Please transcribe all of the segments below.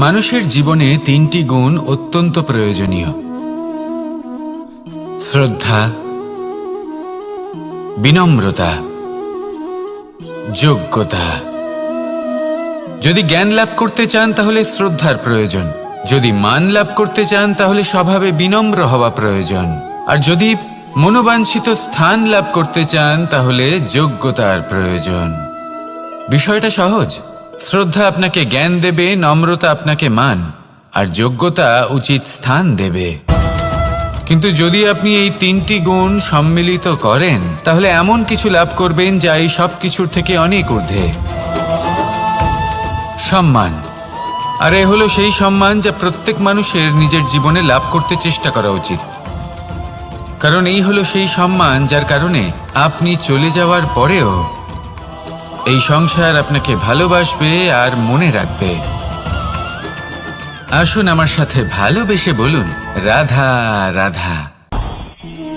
মানুষের জীবনে তিনটি গুণ অত্যন্ত প্রয়োজনীয়: শ্রদ্ধা, বিনম্রতা, যোগ্যতা। যদি জ্ঞান লাভ করতে চান তাহলে শ্রদ্ধার প্রয়োজন, যদি মান লাভ করতে চান তাহলে স্বভাবে বিনম্র হওয়া প্রয়োজন, আর যদি মনোবাঞ্ছিত স্থান লাভ করতে চান তাহলে যোগ্যতার প্রয়োজন। বিষয়টা সহজ। শ্রদ্ধা আপনাকে জ্ঞান দেবে, নম্রতা আপনাকে মান, আর যোগ্যতা উচিত স্থান দেবে। কিন্তু যদি আপনি এই তিনটি গুণ সম্মিলিত করেন তাহলে এমন কিছু লাভ করবেন যা এই সব কিছুর থেকে অনেক ঊর্ধ্বে: সম্মান। আর এ হলো সেই সম্মান যা প্রত্যেক মানুষের নিজের জীবনে লাভ করতে চেষ্টা করা উচিত। কারণ এই হলো সেই সম্মান যার কারণে আপনি চলে যাওয়ার পরেও এই সংসার আপনাকে ভালোবাসবে আর মনে রাখবে। আসুন আমার সাথে ভালোবেসে বলুন, রাধা রাধা।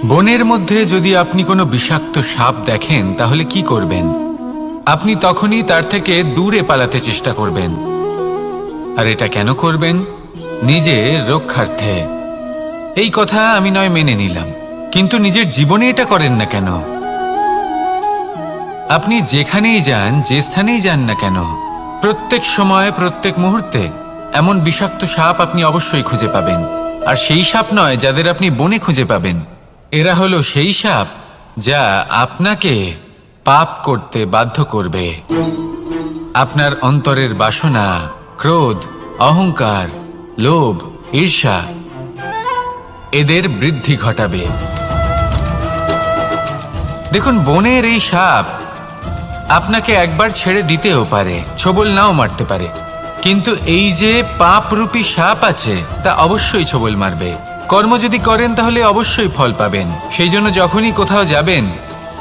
বনের মধ্যে যদি আপনি কোনো বিষাক্ত সাপ দেখেন তাহলে কি করবেন? আপনি তখনই তার থেকে দূরে পালাতে চেষ্টা করবেন। আর এটা কেন করবেন? নিজের রক্ষার্থে। এই কথা আমি নয় মেনে নিলাম, কিন্তু নিজের জীবনে এটা করেন না কেন? আপনি যেখানেই যান, যে স্থানেই যান না কেন, প্রত্যেক সময় প্রত্যেক মুহূর্তে এমন বিষাক্ত সাপ আপনি অবশ্যই খুঁজে পাবেন। আর সেই সাপ নয় যাদের আপনি বনে খুঁজে পাবেন, এরা হলো সেই সাপ যা আপনাকে পাপ করতে বাধ্য করবে। আপনার অন্তরের বাসনা, ক্রোধ, অহংকার, লোভ, ঈর্ষা এদের বৃদ্ধি ঘটাবে। দেখুন, বনের এই সাপ আপনাকে একবার ছেড়ে দিতেও পারে, ছোবল নাও মারতে পারে, কিন্তু এই যে পাপরূপী সাপ আছে তা অবশ্যই ছোবল মারবে। কর্ম যদি করেন তাহলে অবশ্যই ফল পাবেন। সেই জন্য যখনই কোথাও যাবেন,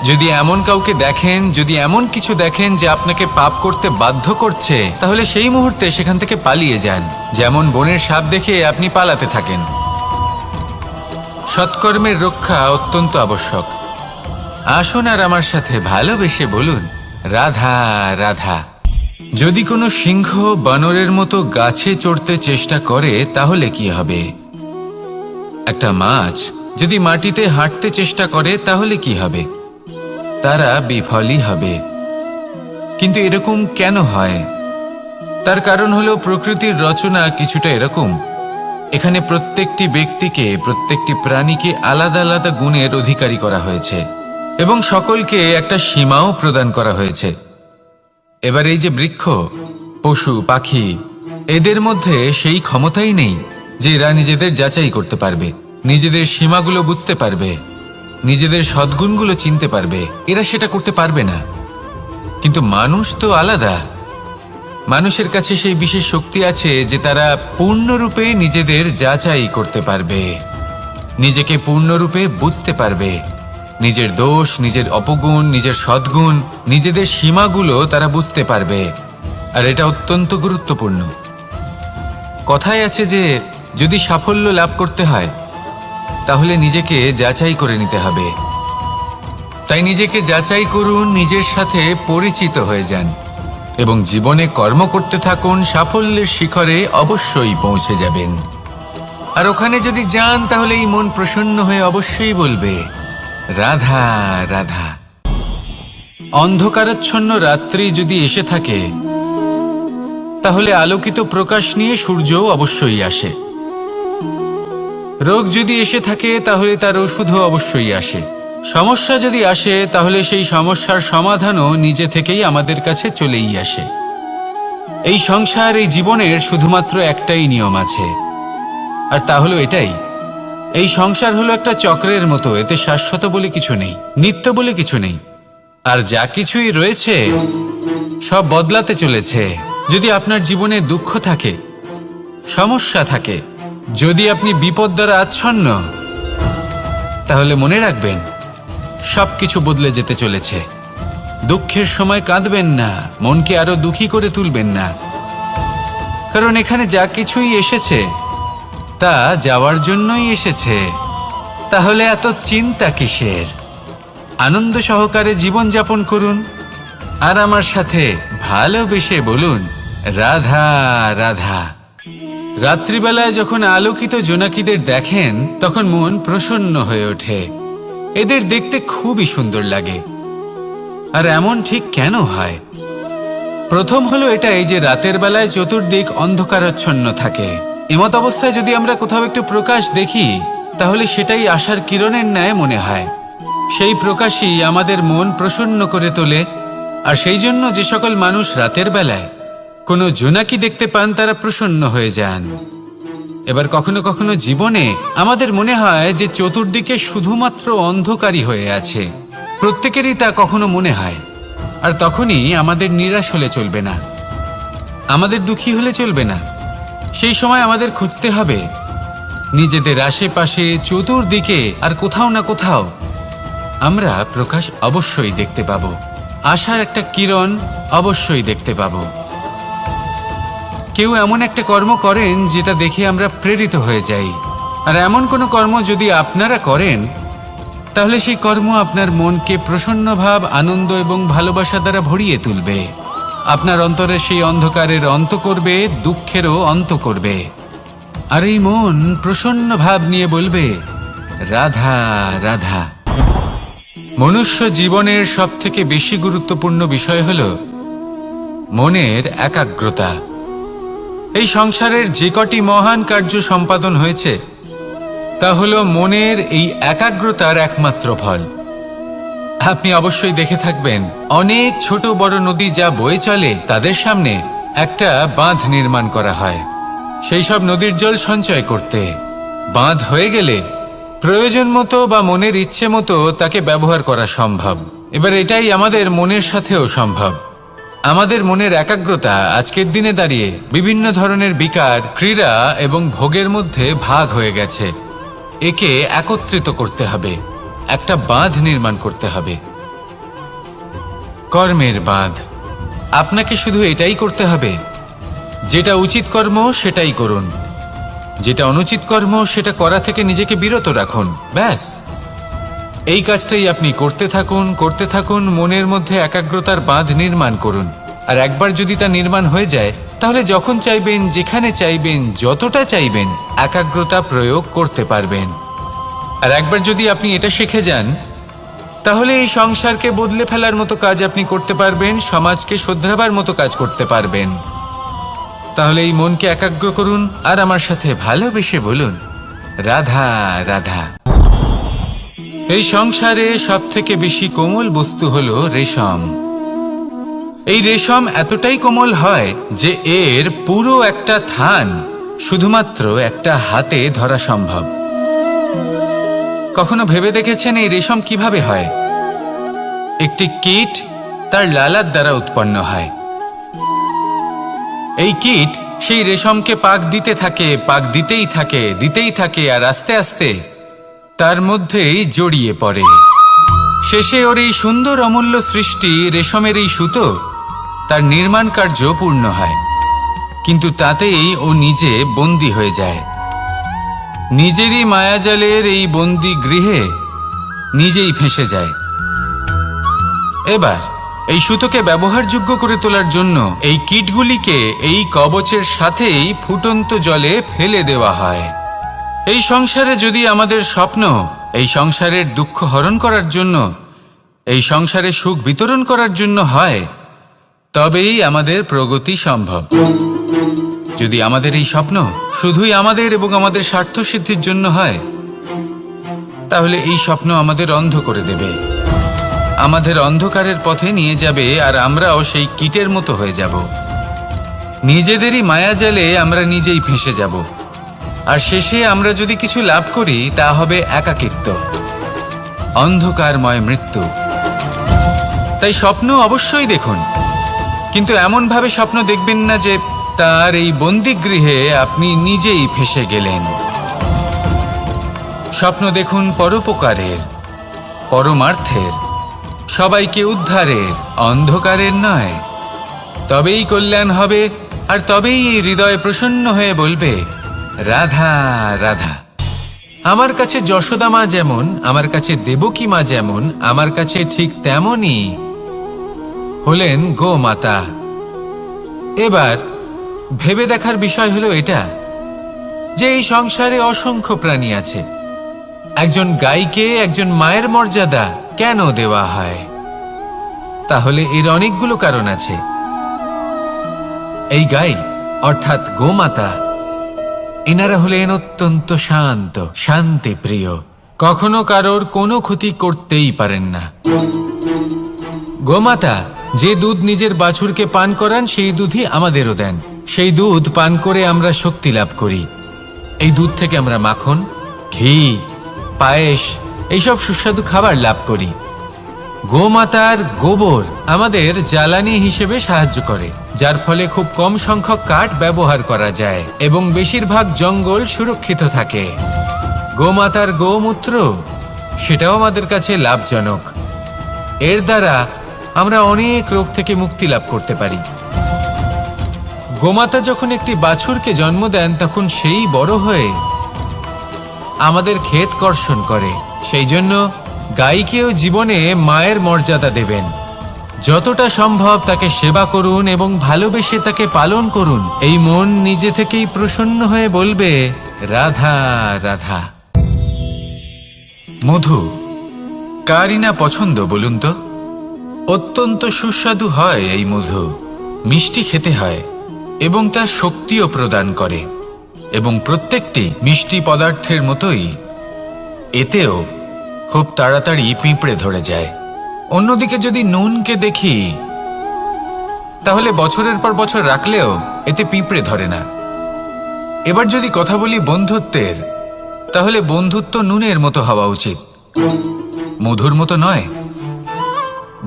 যদি এমন কাউকে দেখেন, যদি এমন কিছু দেখেন যে আপনাকে পাপ করতে বাধ্য করছে, তাহলে সেই মুহূর্তে সেখান থেকে পালিয়ে যান। যেমন বনের সাপ দেখে আপনি পালাতে থাকেন। সৎকর্মের রক্ষা অত্যন্ত আবশ্যক। আসুন আর আমার সাথে ভালোবেসে বলুন, রাধা রাধা। যদি কোনো সিংহ বানরের মতো গাছে চড়তে চেষ্টা করে তাহলে কি হবে? একটা মাছ যদি মাটিতে হাঁটতে চেষ্টা করে তাহলে কি হবে? তারা বিফলই হবে। কিন্তু এরকম কেন হয়? তার কারণ হলো প্রকৃতির রচনা কিছুটা এরকম। এখানে প্রত্যেকটি ব্যক্তিকে, প্রত্যেকটি প্রাণীকে আলাদা আলাদা গুণের অধিকারী করা হয়েছে এবং সকলকে একটা সীমাও প্রদান করা হয়েছে। এবার এই যে বৃক্ষ, পশু, পাখি, এদের মধ্যে সেই ক্ষমতাই নেই যে এরা নিজেদের যাচাই করতে পারবে, নিজেদের সীমাগুলো বুঝতে পারবে, নিজেদের সদ্গুণগুলো চিনতে পারবে। এরা সেটা করতে পারবে না। কিন্তু মানুষ তো আলাদা। মানুষের কাছে সেই বিশেষ শক্তি আছে যে তারা পূর্ণরূপে নিজেদের যাচাই করতে পারবে, নিজেকে পূর্ণরূপে বুঝতে পারবে, নিজের দোষ, নিজের অপগুণ, নিজের সদ্গুণ, নিজেদের সীমাগুলো তারা বুঝতে পারবে। আর এটা অত্যন্ত গুরুত্বপূর্ণ। কথায় আছে যে যদি সাফল্য লাভ করতে হয় তাহলে নিজেকে যাচাই করে নিতে হবে। তাই নিজেকে যাচাই করুন, নিজের সাথে পরিচিত হয়ে যান এবং জীবনে কর্ম করতে থাকুন। সাফল্যের শিখরে অবশ্যই পৌঁছে যাবেন। আর ওখানে যদি যান তাহলে এই মন প্রসন্ন হয়ে অবশ্যই বলবে, রাধা রাধা। অন্ধকারাচ্ছন্ন রাত্রি যদি এসে থাকে তাহলে আলোকিত প্রকাশ নিয়ে সূর্যও অবশ্যই আসে। রোগ যদি এসে থাকে তাহলে তার ওষুধও অবশ্যই আসে। সমস্যা যদি আসে তাহলে সেই সমস্যার সমাধানও নিজে থেকেই আমাদের কাছে চলেই আসে। এই সংসার, এই জীবনের শুধুমাত্র একটাই নিয়ম আছে, আর তা হলো এটাই: এই সংসার হলো একটা চক্রের মতো। এতে শাশ্বত বলে কিছু নেই, নিত্য বলে কিছু নেই। আর যা কিছুই রয়েছে সব বদলাতে চলেছে। যদি আপনার জীবনে দুঃখ থাকে, সমস্যা থাকে, যদি আপনি বিপদ দ্বারা আচ্ছন্ন, তাহলে মনে রাখবেন সবকিছু বদলে যেতে চলেছে। দুঃখের সময় কাঁদবেন না, মনকে আরো দুঃখী করে তুলবেন না। কারণ এখানে যা কিছুই এসেছে তা যাওয়ার জন্যই এসেছে। তাহলে এত চিন্তা কিসের? আনন্দ সহকারে জীবন যাপন করুন আর আমার সাথে ভালোবেসে বলুন, রাধা রাধা। রাত্রিবেলায় যখন আলোকিত জোনাকিদের দেখেন তখন মন প্রসন্ন হয়ে ওঠে। এদের দেখতে খুবই সুন্দর লাগে। আর এমন ঠিক কেন হয়? প্রথম হলো এটাই যে রাতের বেলায় চতুর্দিক অন্ধকারাচ্ছন্ন থাকে। এমত অবস্থায় যদি আমরা কোথাও একটু প্রকাশ দেখি তাহলে সেটাই আশার কিরণের ন্যায় মনে হয়। সেই প্রকাশই আমাদের মন প্রসন্ন করে তোলে। আর সেই জন্য যে সকল মানুষ রাতের বেলায় কোনো জোনাকি দেখতে পান তারা প্রসন্ন হয়ে যান। এবার কখনো কখনো জীবনে আমাদের মনে হয় যে চতুর্দিকে শুধুমাত্র অন্ধকারই হয়ে আছে। প্রত্যেকেরই তা কখনো মনে হয়। আর তখনই আমাদের নিরাশ হলে চলবে না, আমাদের দুঃখী হলে চলবে না। সেই সময় আমাদের খুঁজতে হবে নিজেদের আশেপাশে চতুর্দিকে আর কোথাও না কোথাও আমরা প্রকাশ অবশ্যই দেখতে পাবো, আশার একটা কিরণ অবশ্যই দেখতে পাবো। কেউ এমন একটা কর্ম করেন যেটা দেখে আমরা প্রেরিত হয়ে যাই। আর এমন কোনো কর্ম যদি আপনারা করেন তাহলে সেই কর্ম আপনার মনকে প্রসন্ন ভাব, আনন্দ এবং ভালোবাসা দ্বারা ভরিয়ে তুলবে। আপনার অন্তরে সেই অন্ধকারের অন্ত করবে, দুঃখেরও অন্ত করবে। আর এই মন প্রসন্ন ভাব নিয়ে বলবে, রাধা রাধা। মনুষ্য জীবনের সবথেকে বেশি গুরুত্বপূর্ণ বিষয় হল মনের একাগ্রতা। এই সংসারের যে কটি মহান কার্য সম্পাদন হয়েছে তা হল মনের এই একাগ্রতার একমাত্র ফল। আপনি অবশ্যই দেখে থাকবেন অনেক ছোট বড় নদী যা বয়ে চলে তাদের সামনে একটা বাঁধ নির্মাণ করা হয় সেই সব নদীর জল সঞ্চয় করতে। বাঁধ হয়ে গেলে প্রয়োজন মতো বা মনের ইচ্ছে মতো তাকে ব্যবহার করা সম্ভব। এবার এটাই আমাদের মনের সাথেও সম্ভব। আমাদের মনের একাগ্রতা আজকের দিনে দাঁড়িয়ে বিভিন্ন ধরনের বিকার, ক্রীড়া এবং ভোগের মধ্যে ভাগ হয়ে গেছে। একে একত্রিত করতে হবে, একটা বাঁধ নির্মাণ করতে হবে, কর্মের বাঁধ। আপনাকে শুধু এটাই করতে হবে, যেটা উচিত কর্ম সেটাই করুন, যেটা অনুচিত কর্ম সেটা করা থেকে নিজেকে বিরত রাখুন। ব্যাস, এই কাজটাই আপনি করতে থাকুন, করতে থাকুন। মনের মধ্যে একাগ্রতার বাঁধ নির্মাণ করুন। আর একবার যদি তা নির্মাণ হয়ে যায় তাহলে যখন চাইবেন, যেখানে চাইবেন, যতটা চাইবেন একাগ্রতা প্রয়োগ করতে পারবেন। আর একবার যদি আপনি এটা শিখে যান তাহলে এই সংসারকে বদলে ফেলার মতো কাজ আপনি করতে পারবেন, সমাজকে শোধরাবার মতো কাজ করতে পারবেন। তাহলে এই মনকে একাগ্র করুন আর আমার সাথে ভালোবেসে বলুন, রাধা রাধা। এই সংসারে সবথেকে বেশি কোমল বস্তু হলো রেশম। এই রেশম এতটাই কোমল হয় যে এর পুরো একটা থান শুধুমাত্র একটা হাতে ধরা সম্ভব। কখনো ভেবে দেখেছেন এই রেশম কিভাবে হয়? একটি কীট তার লালার দ্বারা উৎপন্ন হয়। এই কীট সেই রেশমকে পাক দিতে থাকে, পাক দিতেই থাকে, দিতেই থাকে, আর আস্তে আস্তে তার মধ্যেই জড়িয়ে পড়ে। শেষে ওর এই সুন্দর অমূল্য সৃষ্টি রেশমের এই সুতো তার নির্মাণ কার্য পূর্ণ হয়। কিন্তু তাতেই ও নিজে বন্দী হয়ে যায়। নিজেরই মায়াজালের এই বন্দী গৃহে নিজেই ফেঁসে যায়। এবার এই সুতোকে ব্যবহারযোগ্য করে তোলার জন্য এই কীটগুলিকে এই কবচের সাথেই ফুটন্ত জলে ফেলে দেওয়া হয়। এই সংসারে যদি আমাদের স্বপ্ন এই সংসারের দুঃখ হরণ করার জন্য, এই সংসারে সুখ বিতরণ করার জন্য হয়, তবেই আমাদের প্রগতি সম্ভব। যদি আমাদের এই স্বপ্ন শুধুই আমাদের এবং আমাদের স্বার্থ সিদ্ধির জন্য হয় তাহলে এই স্বপ্ন আমাদের অন্ধ করে দেবে, আমাদের অন্ধকারের পথে নিয়ে যাবে, আর আমরাও সেই কীটের মতো হয়ে যাব। নিজেদেরই মায়াজালে আমরা নিজেই ফেঁসে যাব। আর শেষে আমরা যদি কিছু লাভ করি তা হবে একাকিত্ব, অন্ধকারময় মৃত্যু। তাই স্বপ্ন অবশ্যই দেখুন, কিন্তু এমনভাবে স্বপ্ন দেখবেন না যে তার এই বন্দিগৃহে আপনি নিজেই ফেঁসে গেলেন। স্বপ্ন দেখুন পরোপকারের, পরমার্থের, সবাইকে উদ্ধারের, অন্ধকারের নয়। তবেই কল্যাণ হবে, আর তবেই এই হৃদয় প্রসন্ন হয়ে বলবে, রাধা রাধা। আমার কাছে যশোদা মা যেমন, আমার কাছে দেবকী মা যেমন, আমার কাছে ঠিক তেমনই হলেন গোমাতা। এবার ভেবে দেখার বিষয় হলো এটা যে এই সংসারে অসংখ্য প্রাণী আছে, একজন গাইকে একজন মায়ের মর্যাদা কেন দেওয়া হয়? তাহলে এর অনেকগুলো কারণ আছে। এই গাই অর্থাৎ গোমাতা, এনারা হলেন অত্যন্ত শান্ত, শান্তিপ্রিয়, কখনো কারোর কোনো ক্ষতি করতেই পারেন না। গোমাতা যে দুধ নিজের বাছুরকে পান করান সেই দুধই আমাদেরও দেন। সেই দুধ পান করে আমরা শক্তি লাভ করি। এই দুধ থেকে আমরা মাখন, ঘি, পায়েস এইসব সুস্বাদু খাবার লাভ করি। গোমাতার গোবর আমাদের জ্বালানি হিসেবে সাহায্য করে, যার ফলে খুব কম সংখ্যক কাঠ ব্যবহার করা যায় এবং বেশিরভাগ জঙ্গল সুরক্ষিত থাকে। গোমাতার গোমূত্র সেটাও আমাদের কাছে লাভজনক। এর দ্বারা আমরা অনেক রোগ থেকে মুক্তি লাভ করতে পারি। গোমাতা যখন একটি বাছুরকে জন্ম দেন তখন সেই বড় হয়ে আমাদের ক্ষেত কর্ষণ করে। সেই জন্য গাইকেও জীবনে মায়ের মর্যাদা দেবেন। যতটা সম্ভব তাকে সেবা করুন এবং ভালোবেসে তাকে পালন করুন। এই মন নিজে থেকেই প্রসন্ন হয়ে বলবে, রাধা রাধা। মধু কারই না পছন্দ বলুন তো? অত্যন্ত সুস্বাদু হয় এই মধু, মিষ্টি খেতে হয় এবং তা শক্তিও প্রদান করে। এবং প্রত্যেকটি মিষ্টি পদার্থের মতোই এতেও খুব তাড়াতাড়ি পিঁপড়ে ধরে যায়। অন্যদিকে যদি নুনকে দেখি, তাহলে বছরের পর বছর রাখলেও এতে পিঁপড়ে ধরে না। এবার যদি কথা বলি বন্ধুত্বের, তাহলে বন্ধুত্ব নুনের মতো হওয়া উচিত, মধুর মতো নয়।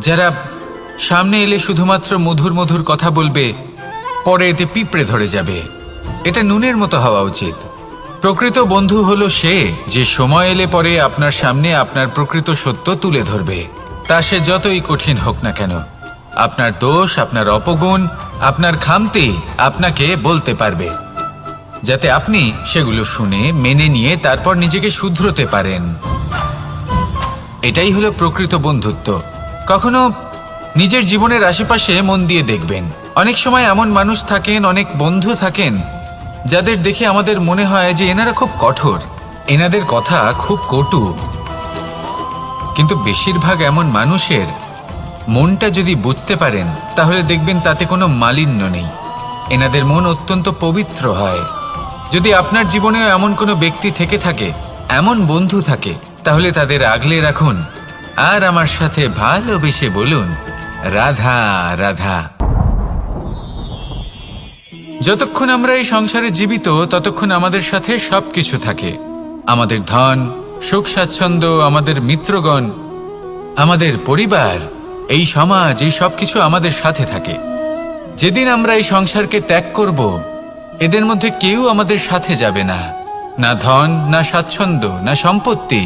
যারা সামনে এলে শুধুমাত্র মধুর মধুর কথা বলবে, পরে এতে পিঁপড়ে ধরে যাবে। এটা নুনের মতো হওয়া উচিত। প্রকৃত বন্ধু হলো সে যে সময় এলে পরে আপনার সামনে আপনার প্রকৃত সত্য তুলে ধরবে, তা সে যতই কঠিন হোক না কেন। আপনার দোষ, আপনার অপগুণ, আপনার খামতি আপনাকে বলতে পারবে, যাতে আপনি সেগুলো শুনে মেনে নিয়ে তারপর নিজেকে শুধরোতে পারেন। এটাই হলো প্রকৃত বন্ধুত্ব। কখনো নিজের জীবনের আশেপাশে মন দিয়ে দেখবেন, অনেক সময় এমন মানুষ থাকেন, অনেক বন্ধু থাকেন, যাদের দেখে আমাদের মনে হয় যে এনারা খুব কঠোর, এনাদের কথা খুব কটু। কিন্তু বেশিরভাগ এমন মানুষের মনটা যদি বুঝতে পারেন, তাহলে দেখবেন তাতে কোনো মালিন্য নেই। এনাদের মন অত্যন্ত পবিত্র হয়। যদি আপনার জীবনেও এমন কোনো ব্যক্তি থেকে থাকে, এমন বন্ধু থাকে, তাহলে তাদের আগলে রাখুন আর আমার সাথে ভালোবেসে বলুন, রাধা রাধা। যতক্ষণ আমরা এই সংসারে জীবিত, ততক্ষণ আমাদের সাথে সবকিছু থাকে। আমাদের ধন, সুখ স্বাচ্ছন্দ্য, আমাদের মিত্রগণ, আমাদের পরিবার, এই সমাজ, এই সবকিছু আমাদের সাথে থাকে। যেদিন আমরা এই সংসারকে ত্যাগ করব, এদের মধ্যে কেউ আমাদের সাথে যাবে না। না ধন, না স্বাচ্ছন্দ্য, না সম্পত্তি।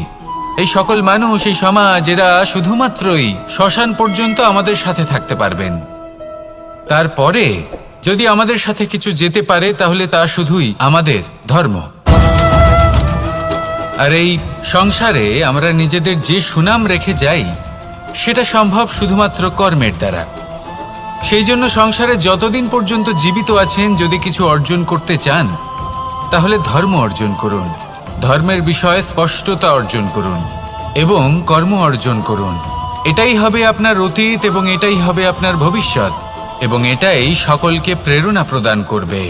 এই সকল মানুষ, এই সমাজ, এরা শুধুমাত্রই শ্মশান পর্যন্ত আমাদের সাথে থাকতে পারবেন। তারপরে যদি আমাদের সাথে কিছু যেতে পারে, তাহলে তা শুধুই আমাদের ধর্ম। আর এই সংসারে আমরা নিজেদের যে সুনাম রেখে যাই, সেটা সম্ভব শুধুমাত্র কর্মের দ্বারা। সেই জন্য সংসারে যতদিন পর্যন্ত জীবিত আছেন, যদি কিছু অর্জন করতে চান, তাহলে ধর্ম অর্জন করুন, ধর্মের বিষয়ে স্পষ্টতা অর্জন করুন এবং কর্ম অর্জন করুন। এটাই হবে আপনার অতীত এবং এটাই হবে আপনার ভবিষ্যৎ, এবং এটাই সকলকে প্রেরণা প্রদান করবে।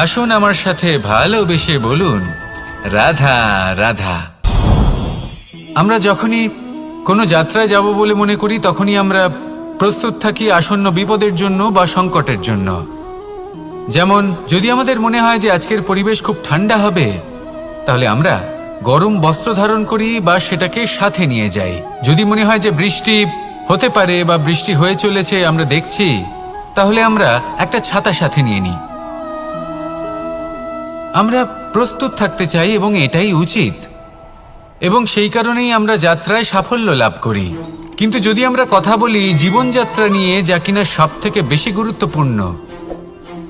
আসুন আমার সাথে ভালোবেসে বলুন, রাধা রাধা। আমরা যখনই কোনো যাত্রায় যাব বলে মনে করি, তখনই আমরা প্রস্তুত থাকি আসন্ন বিপদের জন্য বা সংকটের জন্য। যেমন যদি আমাদের মনে হয় যে আজকের পরিবেশ খুব ঠান্ডা হবে, তাহলে আমরা গরম বস্ত্র ধারণ করি বা সেটাকে সাথে নিয়ে যাই। যদি মনে হয় যে বৃষ্টি হতে পারে বা বৃষ্টি হয়ে চলেছে, আমরা দেখছি, তাহলে আমরা একটা ছাতা সাথে নিয়ে নিই। আমরা প্রস্তুত থাকতে চাই এবং এটাই উচিত, এবং সেই কারণেই আমরা যাত্রায় সাফল্য লাভ করি। কিন্তু যদি আমরা কথা বলি জীবনযাত্রা নিয়ে, যা কিনা সব থেকে বেশি গুরুত্বপূর্ণ,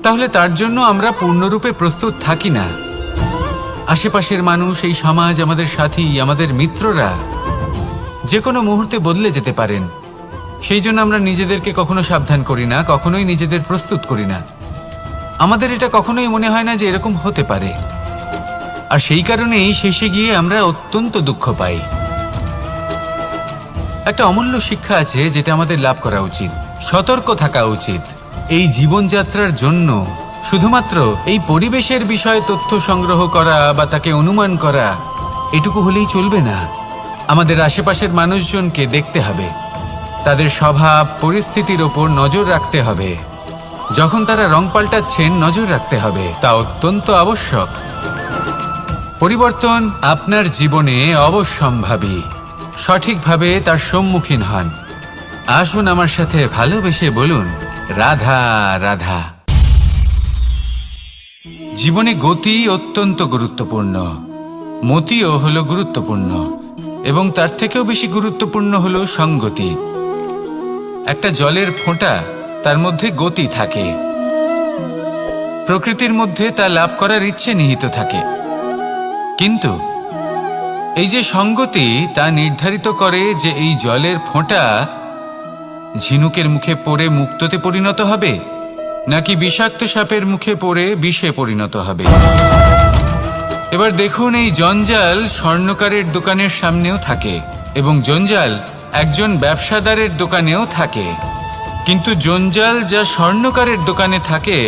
তাহলে তার জন্য আমরা পূর্ণরূপে প্রস্তুত থাকি না। আশেপাশের মানুষ, এই সমাজ, আমাদের সাথী, আমাদের মিত্ররা যে কোনো মুহূর্তে বদলে যেতে পারেন। সেই জন্য আমরা নিজেদেরকে কখনো সাবধান করি না, কখনোই নিজেদের প্রস্তুত করি না। আমাদের এটা কখনোই মনে হয় না যে এরকম হতে পারে, আর সেই কারণেই শেষে গিয়ে আমরা অত্যন্ত দুঃখ পাই। একটা অমূল্য শিক্ষা আছে যেটা আমাদের লাভ করা উচিত, সতর্ক থাকা উচিত। এই জীবনযাত্রার জন্য শুধুমাত্র এই পরিবেশের বিষয়ে তথ্য সংগ্রহ করা বা তাকে অনুমান করা এটুকু হলেই চলবে না। আমাদের আশেপাশের মানুষজনকে দেখতে হবে, তাদের স্বভাব পরিস্থিতির ওপর নজর রাখতে হবে। যখন তারা রং পাল্টাচ্ছেন নজর রাখতে হবে, তা অত্যন্ত আবশ্যক। পরিবর্তন আপনার জীবনে অবশ্যম্ভাবী, সঠিকভাবে তার সম্মুখীন হন। আসুন আমার সাথে ভালোবেসে বলুন, রাধা রাধা। জীবনে গতি অত্যন্ত গুরুত্বপূর্ণ, মতিও হলো গুরুত্বপূর্ণ, এবং তার থেকেও বেশি গুরুত্বপূর্ণ হলো সঙ্গতি। একটা জলের ফোঁটা, তার মধ্যে গতি থাকে, প্রকৃতির মধ্যে তা লাভ করার ইচ্ছে নিহিত থাকে। কিন্তু এই যে সঙ্গতি, তা নির্ধারিত করে যে এই জলের ফোঁটা ঝিনুকের মুখে পড়ে মুক্তোতে পরিণত হবে, নাকি বিষাক্ত সাপের মুখে পড়ে বিষে পরিণত হবে। এবার দেখুন, এই জঞ্জাল স্বর্ণকারের দোকানের সামনেও থাকে, এবং জঞ্জাল একজন ব্যবসাদারের দোকানেও থাকে। কিন্তু জঞ্জাল যা স্বর্ণকারের দোকানে থাকে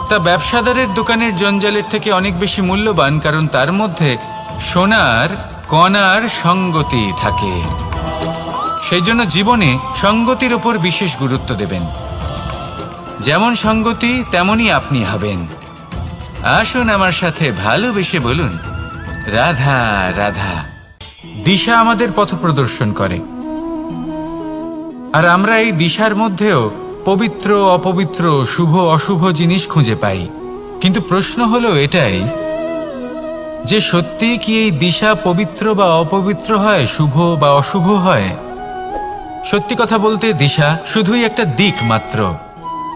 তা ব্যবসাদারের দোকানের জঞ্জালের থেকে অনেক বেশি মূল্যবান, কারণ তার মধ্যে সোনার কণার সঙ্গতি থাকে। সেই জন্য জীবনে সঙ্গতির উপর বিশেষ গুরুত্ব দেবেন। যেমন সঙ্গতি তেমনই আপনি হবেন। আসুন আমার সাথে ভালোবেসে বলুন, রাধা রাধা। দিশা আমাদের পথ প্রদর্শন করে, আর আমরা এই দিশার মধ্যেও পবিত্র অপবিত্র, শুভ অশুভ জিনিস খুঁজে পাই। কিন্তু প্রশ্ন হলো এটাই যে সত্যি কি এই দিশা পবিত্র বা অপবিত্র হয়, শুভ বা অশুভ হয়? সত্যি কথা বলতে দিশা শুধুই একটা দিক মাত্র,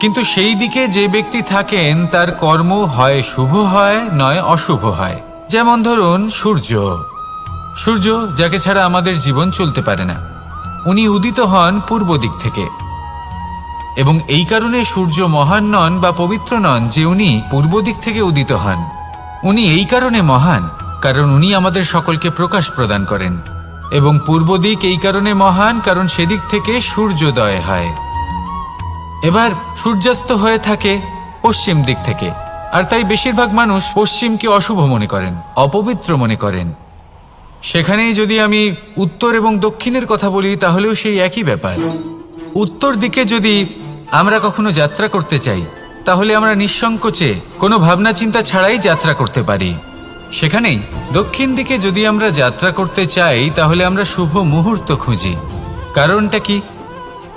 কিন্তু সেই দিকে যে ব্যক্তি থাকেন তার কর্ম হয় শুভ হয়, নয় অশুভ হয়। যেমন ধরুন সূর্য, সূর্য যাকে ছাড়া আমাদের জীবন চলতে পারে না, উনি উদিত হন পূর্ব দিক থেকে, এবং এই কারণে সূর্য মহান নন বা পবিত্র নন যে উনি পূর্ব দিক থেকে উদিত হন। উনি এই কারণে মহান কারণ উনি আমাদের সকলকে প্রকাশ প্রদান করেন, এবং পূর্ব দিক এই কারণে মহান কারণ সেদিক থেকে সূর্যোদয় হয়। এবার সূর্যাস্ত হয়ে থাকে পশ্চিম দিক থেকে, আর তাই বেশিরভাগ মানুষ পশ্চিমকে অশুভ মনে করেন, অপবিত্র মনে করেন। সেখানেই যদি আমি উত্তর এবং দক্ষিণের কথা বলি, তাহলেও সেই একই ব্যাপার। উত্তর দিকে যদি আমরা কখনো যাত্রা করতে চাই, তাহলে আমরা নিঃসংকোচে কোনো ভাবনা চিন্তা ছাড়াই যাত্রা করতে পারি। সেখানেই দক্ষিণ দিকে যদি আমরা যাত্রা করতে চাই, তাহলে আমরা শুভ মুহূর্ত খুঁজি। কারণটা কি?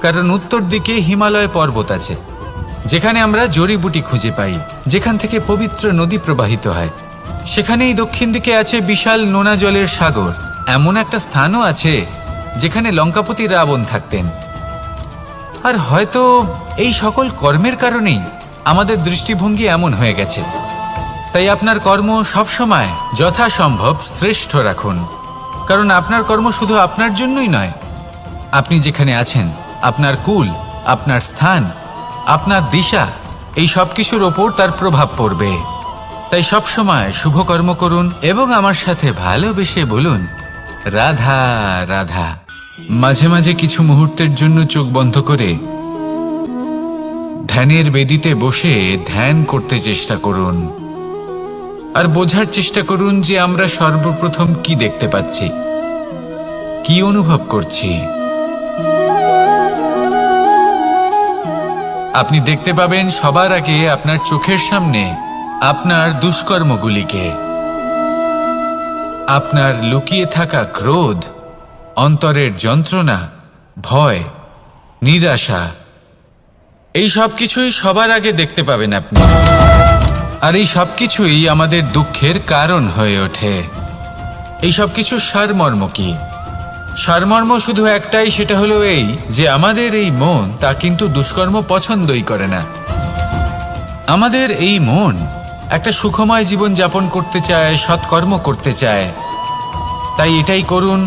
কারণ উত্তর দিকে হিমালয় পর্বত আছে, যেখানে আমরা জড়িবুটি খুঁজে পাই, যেখান থেকে পবিত্র নদী প্রবাহিত হয়। সেখানেই দক্ষিণ দিকে আছে বিশাল নোনা জলের সাগর। এমন একটা স্থানও আছে যেখানে লঙ্কাপতি রাবণ থাকতেন। আর হয়তো এই সকল কর্মের কারণেই আমাদের দৃষ্টিভঙ্গি এমন হয়ে গেছে। তাই আপনার কর্ম সবসময় যথাসম্ভব শ্রেষ্ঠ রাখুন, কারণ আপনার কর্ম শুধু আপনার জন্যই নয়। আপনি যেখানে আছেন, আপনার কুল, আপনার স্থান, আপনার দিশা, এই সব কিছুর ওপর তার প্রভাব পড়বে। তাই সবসময় শুভ কর্ম করুন এবং আমার সাথে ভালোবেসে বলুন, রাধা রাধা। মাঝে মাঝে কিছু মুহূর্তের জন্য চোখ বন্ধ করে ধ্যানের বেদিতে বসে ধ্যান করতে চেষ্টা করুন, আর বোঝার চেষ্টা করুন যে আমরা সর্বপ্রথম কি দেখতে পাচ্ছি, কি অনুভব করছি। আপনি দেখতে পাবেন সবার আগে আপনার চোখের সামনে আপনার দুষ্কর্মগুলিকে, আপনার লুকিয়ে থাকা ক্রোধ, অন্তরের যন্ত্রণা, ভয়, নিরাশা, এই সব কিছুই সবার আগে দেখতে পাবেন আপনি। আর এই সব কিছুই আমাদের দুঃখের কারণ হয়ে ওঠে। এই সব কিছুর সারমর্ম কি? সারমর্ম শুধু একটাই, সেটা হলো এই যে আমাদের এই মন তা কিন্তু দুষ্কর্ম পছন্দই করে না। আমাদের এই মন একটা সুখময় জীবন যাপন করতে চায়, সৎকর্ম করতে চায়। তাই এটাই করুন,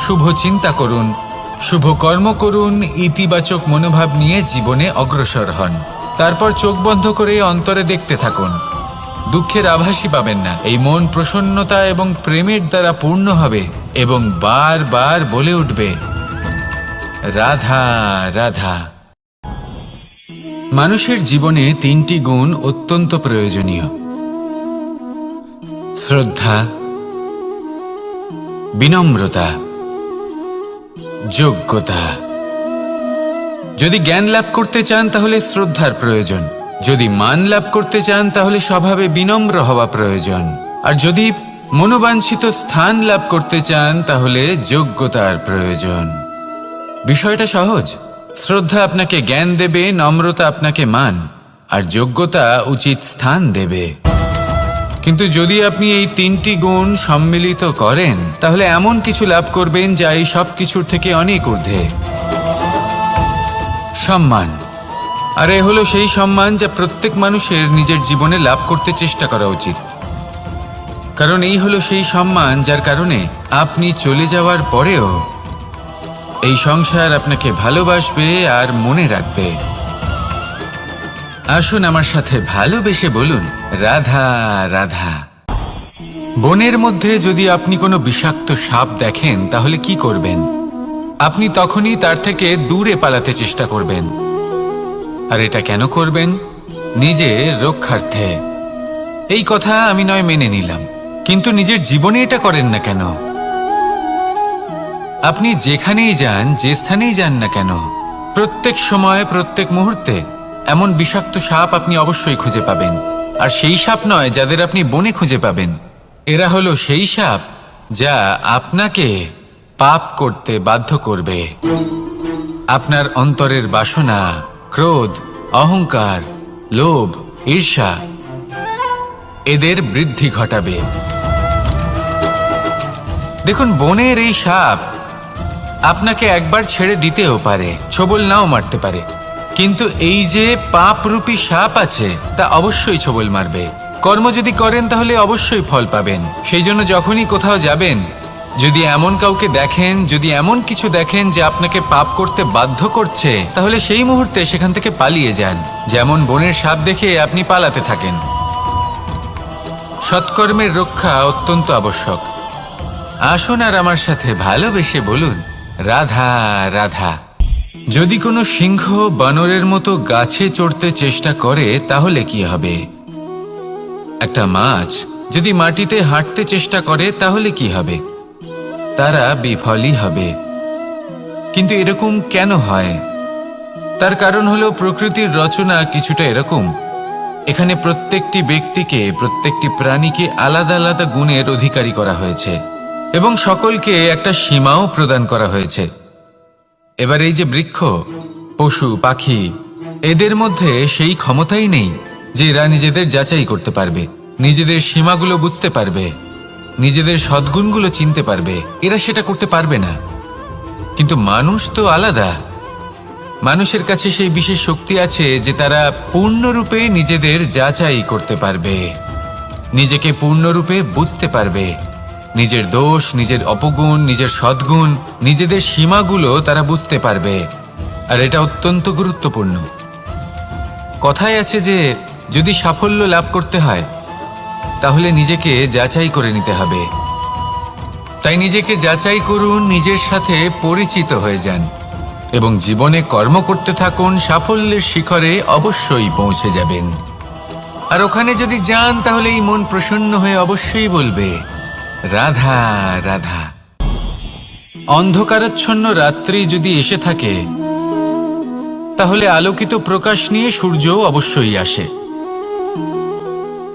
শুভ চিন্তা করুন, শুভ কর্ম করুন, ইতিবাচক মনোভাব নিয়ে জীবনে অগ্রসর হন। তারপর চোখ বন্ধ করে অন্তরে দেখতে থাকুন। দুঃখের আভাসই পাবেন না। এই মন প্রসন্নতা এবং প্রেমের দ্বারা পূর্ণ হবে এবং বারবার বলে উঠবে, রাধা রাধা। মানুষের জীবনে 3টি গুণ অত্যন্ত প্রয়োজনীয়: শ্রদ্ধা, বিনম্রতা, যোগ্যতা। যদি জ্ঞান লাভ করতে চান তাহলে শ্রদ্ধার প্রয়োজন, যদি মান লাভ করতে চান তাহলে স্বভাবে বিনম্র হওয়া প্রয়োজন, আর যদি মনোবাঞ্ছিত স্থান লাভ করতে চান তাহলে যোগ্যতার প্রয়োজন। বিষয়টা সহজ। শ্রদ্ধা আপনাকে জ্ঞান দেবে, নম্রতা আপনাকে মান, আর যোগ্যতা উচিত স্থান দেবে। কিন্তু যদি আপনি এই 3টি গুণ সম্মিলিত করেন তাহলে এমন কিছু লাভ করবেন যা এই সব কিছুর থেকে অনেক ঊর্ধ্বে। সম্মান। আর এ হলো সেই সম্মান যা প্রত্যেক মানুষের নিজের জীবনে লাভ করতে চেষ্টা করা উচিত। কারণ এই হলো সেই সম্মান যার কারণে আপনি চলে যাওয়ার পরেও এই সংসার আপনাকে ভালোবাসবে আর মনে রাখবে। আসুন আমার সাথে ভালোবেসে বলুন, রাধা রাধা। বনের মধ্যে যদি আপনি কোনো বিষাক্ত সাপ দেখেন তাহলে কি করবেন? আপনি তখনই তার থেকে দূরে পালাতে চেষ্টা করবেন। আর এটা কেন করবেন? নিজের রক্ষার্থে। এই কথা আমি নয় মেনে নিলাম, কিন্তু নিজের জীবনে এটা করেন না কেন? আপনি যেখানেই যান, যে স্থানেই যান না কেন, প্রত্যেক সময় প্রত্যেক মুহূর্তে এমন বিষাক্ত সাপ আপনি অবশ্যই খুঁজে পাবেন। আর সেই সাপ নয় যাদের আপনি বনে খুঁজে পাবেন, এরা হলো সেই সাপ যা আপনাকে পাপ করতে বাধ্য করবে। আপনার অন্তরের বাসনা, ক্রোধ, অহংকার, লোভ, ঈর্ষা এদের বৃদ্ধি ঘটাবে। দেখুন, বনের এই সাপ আপনাকে একবার ছেড়ে দিতেও পারে, ছোবল নাও মারতে পারে, কিন্তু এই যে পাপরূপী সাপ আছে তা অবশ্যই ছোবল মারবে। কর্ম যদি করেন তাহলে অবশ্যই ফল পাবেন। সেই জন্য যখনই কোথাও যাবেন, যদি এমন কাউকে দেখেন, যদি এমন কিছু দেখেন যে আপনাকে পাপ করতে বাধ্য করছে, তাহলে সেই মুহূর্তে সেখান থেকে পালিয়ে যান। যেমন বনের সাপ দেখে আপনি পালাতে থাকেন। সৎকর্মের রক্ষা অত্যন্ত আবশ্যক। আসুন আর আমার সাথে ভালোবেসে বলুন, রাধা রাধা। যদি কোনো সিংহ বানরের মতো গাছে চড়তে চেষ্টা করে তাহলে কি হবে? একটা মাছ যদি মাটিতে হাঁটতে চেষ্টা করে তাহলে কি হবে? তারা বিফলই হবে। কিন্তু এরকম কেন হয়? তার কারণ হলো প্রকৃতির রচনা কিছুটা এরকম। এখানে প্রত্যেকটি ব্যক্তিকে, প্রত্যেকটি প্রাণীকে আলাদা আলাদা গুণের অধিকারী করা হয়েছে এবং সকলকে একটা সীমাও প্রদান করা হয়েছে। এবার এই যে বৃক্ষ, পশু, পাখি, এদের মধ্যে সেই ক্ষমতাই নেই যে এরা নিজেদের যাচাই করতে পারবে, নিজেদের সীমাগুলো বুঝতে পারবে, নিজেদের সদ্গুণগুলো চিনতে পারবে। এরা সেটা করতে পারবে না। কিন্তু মানুষ তো আলাদা। মানুষের কাছে সেই বিশেষ শক্তি আছে যে তারা পূর্ণরূপে নিজেদের যাচাই করতে পারবে, নিজেকে পূর্ণরূপে বুঝতে পারবে, নিজের দোষ, নিজের অপগুণ, নিজের সদ্গুণ, নিজেদের সীমাগুলো তারা বুঝতে পারবে। আর এটা অত্যন্ত গুরুত্বপূর্ণ। কথায় আছে যে যদি সাফল্য লাভ করতে হয় তাহলে নিজেকে যাচাই করে নিতে হবে। তাই নিজেকে যাচাই করুন, নিজের সাথে পরিচিত হয়ে যান এবং জীবনে কর্ম করতে থাকুন। সাফল্যের শিখরে অবশ্যই পৌঁছে যাবেন। আর ওখানে যদি যান তাহলে এই মন প্রসন্ন হয়ে অবশ্যই বলবে, রাধা রাধা। অন্ধকারাচ্ছন্ন রাত্রি যদি এসে থাকে তাহলে আলোকিত প্রকাশ নিয়ে সূর্যও অবশ্যই আসে।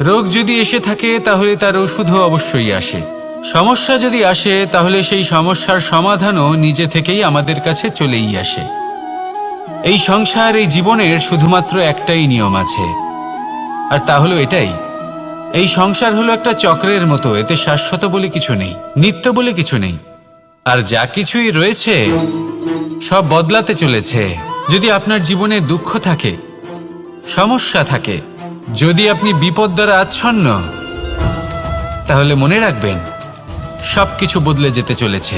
রোগ যদি এসে থাকে তাহলে তার ওষুধও অবশ্যই আসে। সমস্যা যদি আসে তাহলে সেই সমস্যার সমাধানও নিজে থেকেই আমাদের কাছে চলেই আসে। এই সংসার, এই জীবনের শুধুমাত্র একটাই নিয়ম আছে, আর তা হলো এটাই, এই সংসার হলো একটা চক্রের মতো। এতে শাশ্বত বলে কিছু নেই, নিত্য বলে কিছু নেই। আর যা কিছুই রয়েছে সব বদলাতে চলেছে। যদি আপনার জীবনে দুঃখ থাকে, সমস্যা থাকে, যদি আপনি বিপদ দ্বারা আচ্ছন্ন, তাহলে মনে রাখবেন সবকিছু বদলে যেতে চলেছে।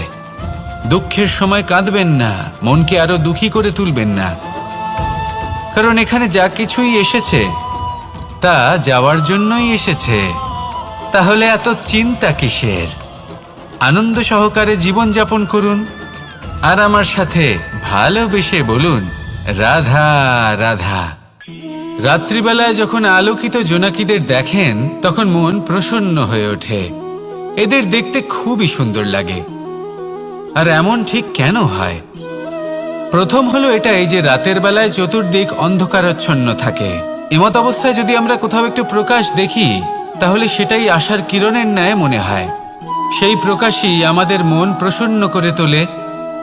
দুঃখের সময় কাঁদবেন না, মনকে আরো দুঃখী করে তুলবেন না। কারণ এখানে যা কিছুই এসেছে তা যাওয়ার জন্যই এসেছে। তাহলে এত চিন্তা কিসের? আনন্দ সহকারে জীবনযাপন করুন আর আমার সাথে ভালোবেসে বলুন রাধা রাধা। রাত্রিবেলায় যখন আলোকিত জোনাকিদের দেখেন তখন মন প্রসন্ন হয়ে ওঠে। এদের দেখতে খুবই সুন্দর লাগে। আর এমন ঠিক কেন হয়? প্রথম হলো এটাই যে রাতের বেলায় চতুর্দিক অন্ধকারাচ্ছন্ন থাকে। এমত অবস্থায় যদি আমরা কোথাও একটু প্রকাশ দেখি তাহলে সেটাই আশার কিরণের ন্যায় মনে হয়। সেই প্রকাশই আমাদের মন প্রসন্ন করে তোলে।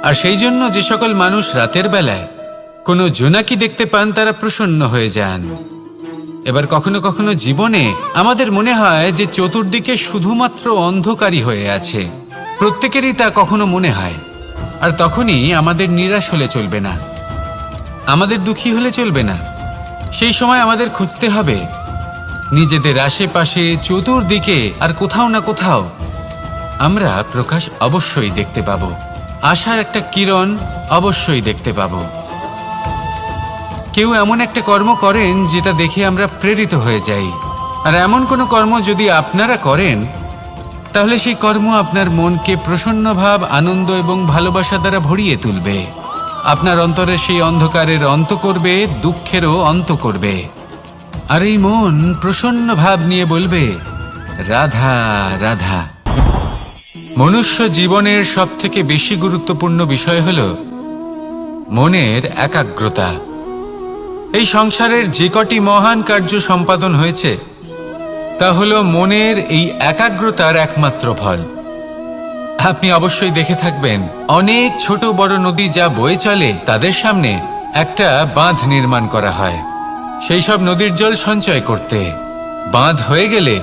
আর সেই জন্য যে সকল মানুষ রাতের বেলায় কোনো জোনাকি দেখতে পান তারা প্রসন্ন হয়ে যান। এবার কখনো কখনো জীবনে আমাদের মনে হয় যে চতুর্দিকে শুধুমাত্র অন্ধকারই হয়ে আছে। প্রত্যেকেরই তা কখনো মনে হয়। আর তখনই আমাদের নিরাশ হলে চলবে না, আমাদের দুঃখী হলে চলবে না। সেই সময় আমাদের খুঁজতে হবে নিজেদের আশেপাশে চতুর্দিকে আর কোথাও না কোথাও আমরা প্রকাশ অবশ্যই দেখতে পাব, আশার একটা কিরণ অবশ্যই দেখতে পাব। কেউ এমন একটা কর্ম করেন যেটা দেখে আমরা প্রেরিত হয়ে যাই। আর এমন কোনো কর্ম যদি আপনারা করেন তাহলে সেই কর্ম আপনার মনকে প্রসন্ন ভাব, আনন্দ এবং ভালোবাসা দ্বারা ভরিয়ে তুলবে। আপনার অন্তরের সেই অন্ধকারের অন্ত করবে, দুঃখেরও অন্ত করবে। আর এই মন প্রসন্ন ভাব নিয়ে বলবে রাধা রাধা। মনুষ্য জীবনের সবথেকে বেশি গুরুত্বপূর্ণ বিষয় হল মনের একাগ্রতা। এই সংসারের যে কটি মহান কার্য সম্পাদন হয়েছে তা হল মনের এই একাগ্রতার একমাত্র ফল। আপনি অবশ্যই দেখে থাকবেন অনেক ছোট বড় নদী যা বয়ে চলে তাদের সামনে একটা বাঁধ নির্মাণ করা হয় সেই সব নদীর জল সঞ্চয় করতে। বাঁধ হয়ে গেলে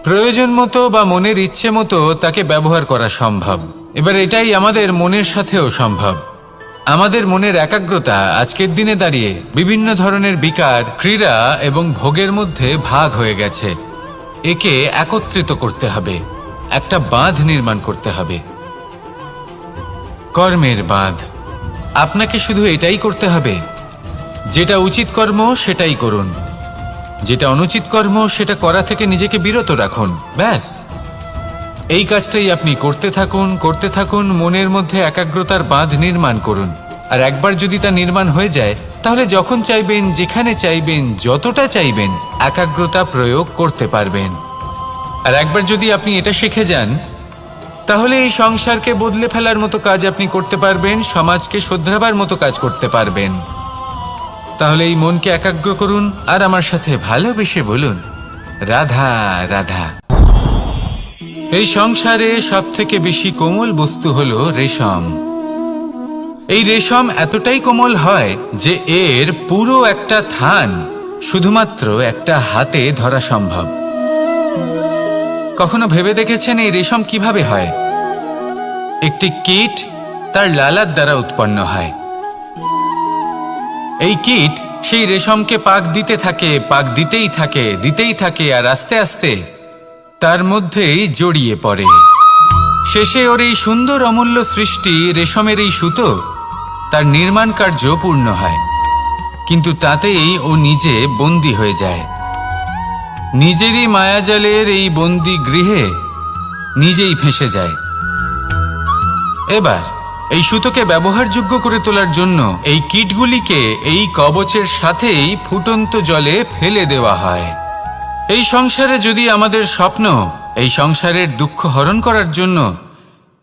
প্রয়োজন মতো বা মনের ইচ্ছে মতো তাকে ব্যবহার করা সম্ভব। এবার এটাই আমাদের মনের সাথেও সম্ভব। আমাদের মনের একাগ্রতা আজকের দিনে দাঁড়িয়ে বিভিন্ন ধরনের বিকার, ক্রীড়া এবং ভোগের মধ্যে ভাগ হয়ে গেছে। একে একত্রিত করতে হবে, একটা বাঁধ নির্মাণ করতে হবে, কর্মের বাঁধ। আপনাকে শুধু এটাই করতে হবে, যেটা উচিত কর্ম সেটাই করুন, যেটা অনুচিত কর্ম সেটা করা থেকে নিজেকে বিরত রাখুন। ব্যাস, এই কাজটাই আপনি করতে থাকুন, মনের মধ্যে একাগ্রতার বাঁধ নির্মাণ করুন। আর একবার যদি তা নির্মাণ হয়ে যায় তাহলে যখন চাইবেন, যেখানে চাইবেন, যতটা চাইবেন একাগ্রতা প্রয়োগ করতে পারবেন। আর একবার যদি আপনি এটা শিখে যান তাহলে এই সংসারকে বদলে ফেলার মতো কাজ আপনি করতে পারবেন, সমাজকে শোধরাবার মতো কাজ করতে পারবেন। তাহলে এই মনকে একাগ্র করুন আর আমার সাথে ভালোবেসে বলুন রাধা রাধা। এই সংসারে সবথেকে বেশি কোমল বস্তু হলো রেশম। এই রেশম এতটাই কোমল হয় যে এর পুরো একটা থান শুধুমাত্র একটা হাতে ধরা সম্ভব। কখনো ভেবে দেখেছেন এই রেশম কিভাবে হয়? একটি কীট তার লালার দ্বারা উৎপন্ন হয়। এই কীট সেই রেশমকে পাক দিতে থাকে, পাক দিতেই থাকে আর আস্তে আস্তে তার মধ্যেই জড়িয়ে পড়ে। শেষে ওর এই সুন্দর অমূল্য সৃষ্টি রেশমের এই সুতো তার নির্মাণ কার্য পূর্ণ হয়। কিন্তু তাতেই ও নিজে বন্দী হয়ে যায়। নিজেরই মায়াজালের এই বন্দী গৃহে নিজেই ফেঁসে যায়। এবার এই সুতোকে ব্যবহারযোগ্য করে তোলার জন্য এই কীটগুলিকে এই কবচের সাথেই ফুটন্ত জলে ফেলে দেওয়া হয়। এই সংসারে যদি আমাদের স্বপ্ন এই সংসারের দুঃখ হরণ করার জন্য,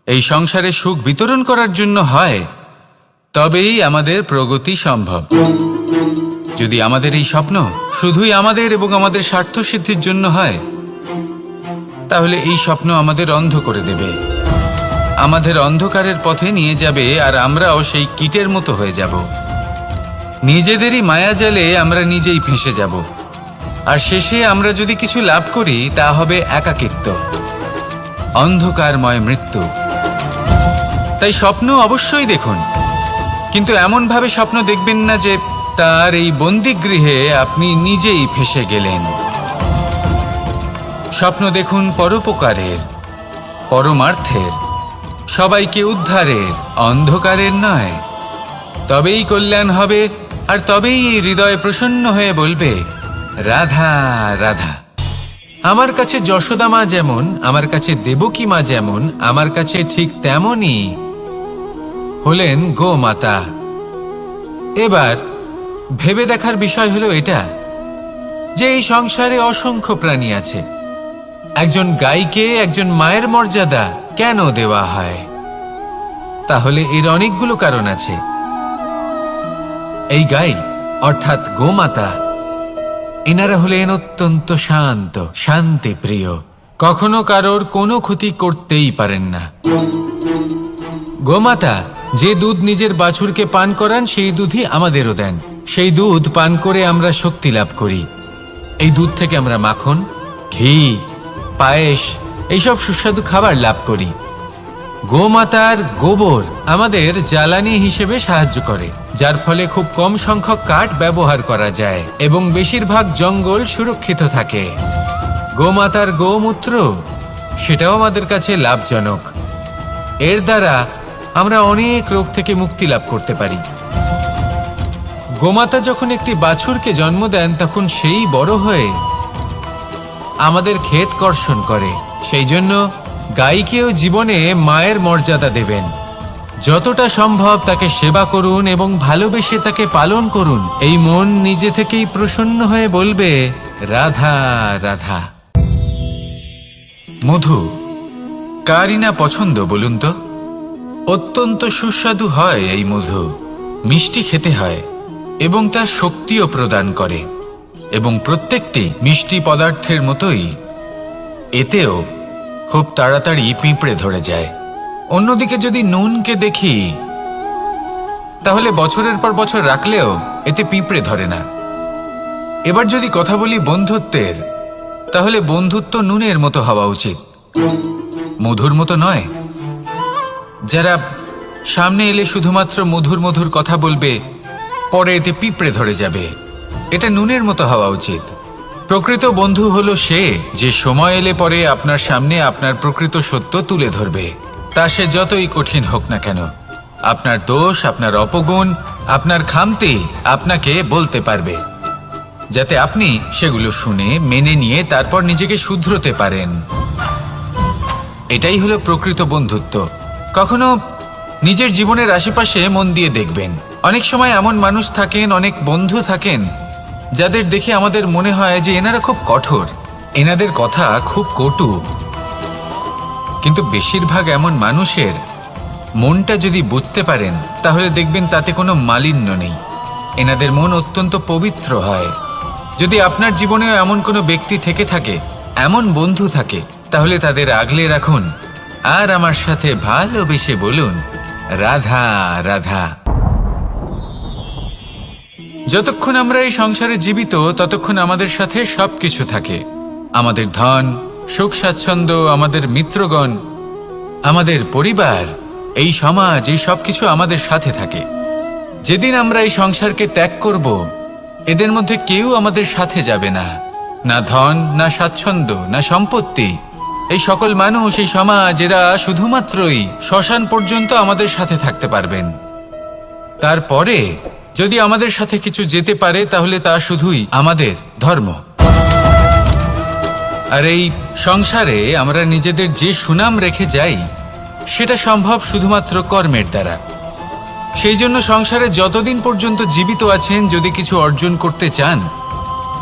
এই সংসারে সুখ বিতরণ করার জন্য হয়, তবেই আমাদের প্রগতি সম্ভব। যদি আমাদের এই স্বপ্ন শুধুই আমাদের এবং আমাদের স্বার্থ সিদ্ধির জন্য হয় তাহলে এই স্বপ্ন আমাদের অন্ধ করে দেবে, আমাদের অন্ধকারের পথে নিয়ে যাবে আর আমরাও সেই কীটের মতো হয়ে যাব। নিজেদেরই মায়াজালে আমরা নিজেই ফেঁসে যাব। আর শেষে আমরা যদি কিছু লাভ করি তা হবে একাকিত্ব, অন্ধকারময় মৃত্যু। তাই স্বপ্ন অবশ্যই দেখুন, কিন্তু এমনভাবে স্বপ্ন দেখবেন না যে তার এই বন্দিগৃহে আপনি নিজেই ফেঁসে গেলেন। স্বপ্ন দেখুন পরোপকারের, পরমার্থের, সবাইকে উদ্ধারের, অন্ধকারের নয়। তবেই কল্যাণ হবে, আর তবেই এই হৃদয় প্রসন্ন হয়ে বলবে, রাধা রাধা। আমার কাছে যশোদা মা যেমন, আমার কাছে দেবকী মা যেমন, আমার কাছে ঠিক তেমনই হলেন গোমাতা। এবার ভেবে দেখার বিষয় হলো এটা যে এই সংসারে অসংখ্য প্রাণী আছে, একজন গাইকে একজন মায়ের মর্যাদা কেন দেওয়া হয়? তাহলে এর অনেকগুলো কারণ আছে। এই গাই অর্থাৎ গোমাতা, এনারা হলেন অত্যন্ত শান্ত, শান্তি প্রিয়, কখনো কারোর কোনো ক্ষতি করতেই পারেন না। গোমাতা যে দুধ নিজের বাছুরকে পান করান সেই দুধই আমাদেরও দেন। সেই দুধ পান করে আমরা শক্তি লাভ করি। এই দুধ থেকে আমরা মাখন, ঘি, পায়েস এইসব সুস্বাদু খাবার লাভ করি। গোমাতার গোবর আমাদের জ্বালানি হিসেবে সাহায্য করে, যার ফলে খুব কম সংখ্যক কাঠ ব্যবহার করা যায় এবং বেশিরভাগ জঙ্গল সুরক্ষিত থাকে। গোমাতার গোমূত্র সেটাও আমাদের কাছে লাভজনক। এর দ্বারা আমরা অনেক রোগ থেকে মুক্তি লাভ করতে পারি। গোমাতা যখন একটি বাছুরকে জন্ম দেন তখন সেই বড় হয়ে আমাদের ক্ষেত কর্ষণ করে। সেই জন্য গাইকেও জীবনে মায়ের মর্যাদা দেবেন। যতটা সম্ভব তাকে সেবা করুন এবং ভালোবেসে তাকে পালন করুন। এই মন নিজে থেকেই প্রসন্ন হয়ে বলবে, রাধা রাধা। মধু কারই না পছন্দ বলুন তো? অত্যন্ত সুস্বাদু হয় এই মধু, মিষ্টি খেতে হয় এবং তা শক্তিও প্রদান করে। এবং প্রত্যেকটি মিষ্টি পদার্থের মতোই এতেও খুব তাড়াতাড়ি পিঁপড়ে ধরে যায়। অন্যদিকে যদি নুনকে দেখি তাহলে বছরের পর বছর রাখলেও এতে পিঁপড়ে ধরে না। এবার যদি কথা বলি বন্ধুত্বের, তাহলে বন্ধুত্ব নুনের মতো হওয়া উচিত, মধুর মতো নয়। যারা সামনে এলে শুধুমাত্র মধুর মধুর কথা বলবে, পরে এতে পিঁপড়ে ধরে যাবে, এটা নুনের মতো হওয়া উচিত। প্রকৃত বন্ধু হলো সে যে সময় এলে পরে আপনার সামনে আপনার প্রকৃত সত্য তুলে ধরবে, তা সে যতই কঠিন হোক না কেন। আপনার দোষ, আপনার অপগুণ, আপনার খামতি আপনাকে বলতে পারবে, যাতে আপনি সেগুলো শুনে মেনে নিয়ে তারপর নিজেকে শুধরোতে পারেন। এটাই হলো প্রকৃত বন্ধুত্ব। কখনো নিজের জীবনের আশেপাশে মন দিয়ে দেখবেন, অনেক সময় এমন মানুষ থাকেন, অনেক বন্ধু থাকেন যাদের দেখে আমাদের মনে হয় যে এনারা খুব কঠোর, এনাদের কথা খুব কটু। কিন্তু বেশিরভাগ এমন মানুষের মনটা যদি বুঝতে পারেন তাহলে দেখবেন তাতে কোনো মালিন্য নেই, এনাদের মন অত্যন্ত পবিত্র হয়। যদি আপনার জীবনেও এমন কোনো ব্যক্তি থেকে থাকে, এমন বন্ধু থাকে, তাহলে তাদের আগলে রাখুন আর আমার সাথে ভালোবেসে বলুন, রাধা রাধা। যতক্ষণ আমরা এই সংসারে জীবিত ততক্ষণ আমাদের সাথে সবকিছু থাকে, আমাদের ধন, সুখ স্বাচ্ছন্দ্য, আমাদের মিত্রগণ, আমাদের পরিবার, এই সমাজ, এই সবকিছু আমাদের সাথে থাকে। যেদিন আমরা এই সংসারকে ত্যাগ করব, এদের মধ্যে কেউ আমাদের সাথে যাবে না, না ধন, না স্বাচ্ছন্দ্য, না সম্পত্তি। এই সকল মানুষ, এই সমাজ, এরা শুধুমাত্রই শ্মশান পর্যন্ত আমাদের সাথে থাকতে পারবেন। তারপরে যদি আমাদের সাথে কিছু যেতে পারে তাহলে তা শুধুই আমাদের ধর্ম। আর এই সংসারে আমরা নিজেদের যে সুনাম রেখে যাই সেটা সম্ভব শুধুমাত্র কর্মের দ্বারা। সেই জন্য সংসারে যতদিন পর্যন্ত জীবিত আছেন, যদি কিছু অর্জন করতে চান